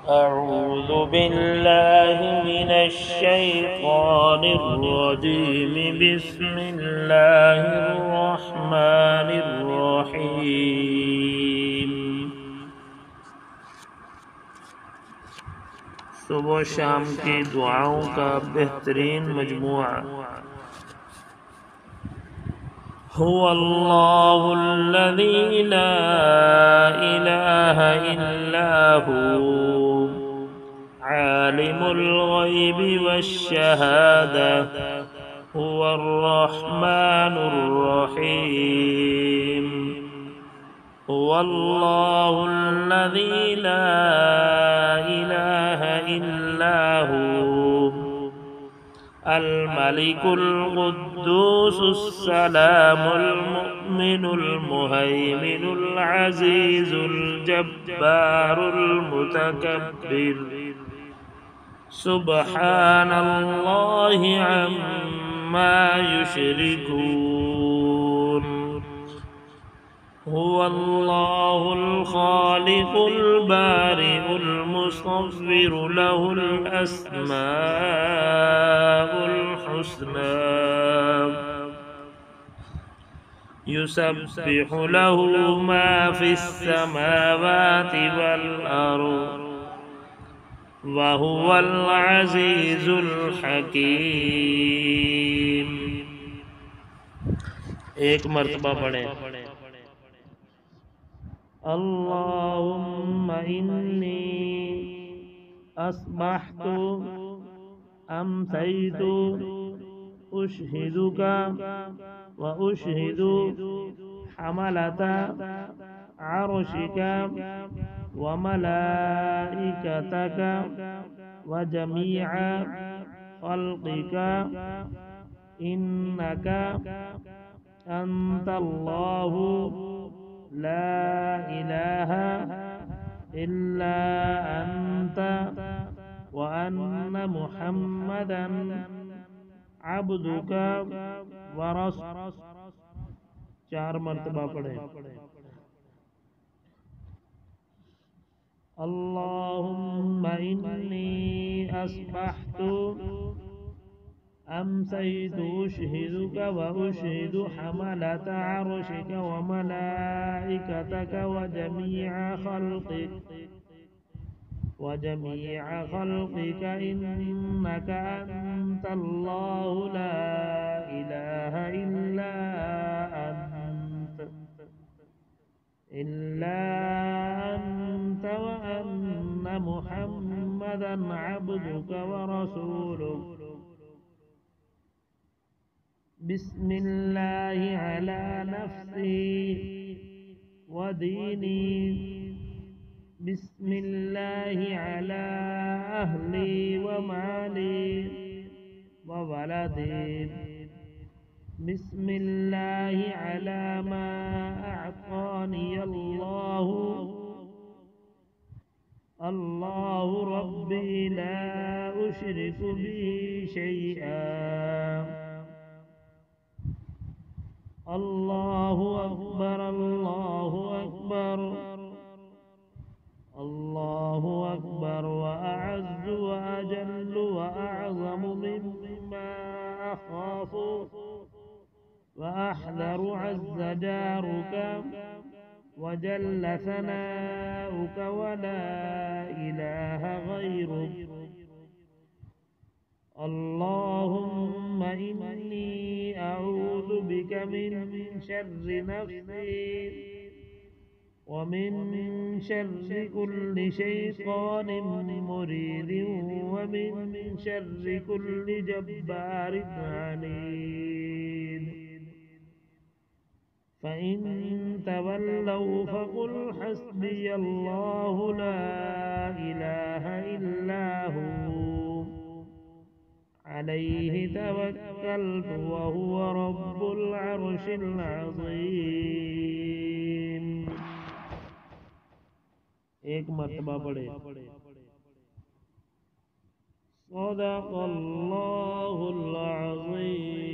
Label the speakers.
Speaker 1: أعوذ بالله من الشيطان الرجيم. بسم الله الرحمن الرحيم। सुबह शाम की दुआओं का बेहतरीन मजमुआ। हुवल्लाहुल्लज़ी ला इलाहा इल्ला हु आलिमुल गैबि वश्शहादा हुवर्रहमानुर रहीम। हुवल्लाहुल्लज़ी ला इलाहा इल्ला हु अल मलिकुल कुद्दूसुस सलामुल मुमिनुल मुहैमिनुल अज़ीज़ुल जब्बारुल मुतकब्बिर। सुब्हानल्लाहि अम्मा युशरिकून। हुवल्लाहुल खालिकुल बारिउल मुसव्विरु लहुल अस्माउल हुस्ना। युसब्बिहु लहु मा फिस समावाति वल अर्द व हुवल अज़ीज़ुल हकीम। एक मर्तबा पढ़ें। अल्लाहुम्मा इन्नी अस्बहतु अम्सैतु उशहिदुका व उशहिदु हमलता अर्शिका व मलाइकतका व जमीअ खल्क़िका इन्नका अंतल्लाहु ला इलाहा इल्ला अंत व अन्ना मुहम्मदन अब्दुका व रसूलुका। 4 मर्तबा पढ़े। अल्लाहुम्मा इन्नी अस्बहतु अम्सैतु उशहिदुका व उशहिदु हमलता अर्शिका व मलाइकतका व जमीअ खल्क़िका इन्नका अंतल्लाहु ला इलाहा इल्ला अंत व अन्ना मुहम्मदन अब्दुका व रसूलुका। बिस्मिल्लाहि अला नफ्सी व दीनी। बिस्मिल्लाहि अला अहली व माली व वलदी। बिस्मिल्लाहि अला मा अअतानी अल्लाहु रब्बी ला उशरिकु बिही शैआ। अल्लाहु अकबर अल्लाहु अकबर अल्लाहु अकबर व अअज़्ज़ु व अजल्लु व अअज़मु मिम्मा अख़ाफ़ु व अहज़रु अज़्ज़ जारुका व जल्ल सनाउका व ला इलाहा गैरुक। अल्लाहुम्मा इन्नी अऊज़ु बिका मिन शर्रि नफ्सी व मिन शर्रि कुल्लि शैतानिन मुरीदिन व मिन शर्रि कुल्लि जब्बारिन अनीद। फ़इन तवल्लौ फ़क़ुल हस्बियल्लाहु ला इलाहा इल्ला हु अलैहि तवक्कलतु व हुवा रब्बुल अर्शिल अज़ीम। एक मर्तबा पढ़े। सदक़ल्लाहुल अज़ीम।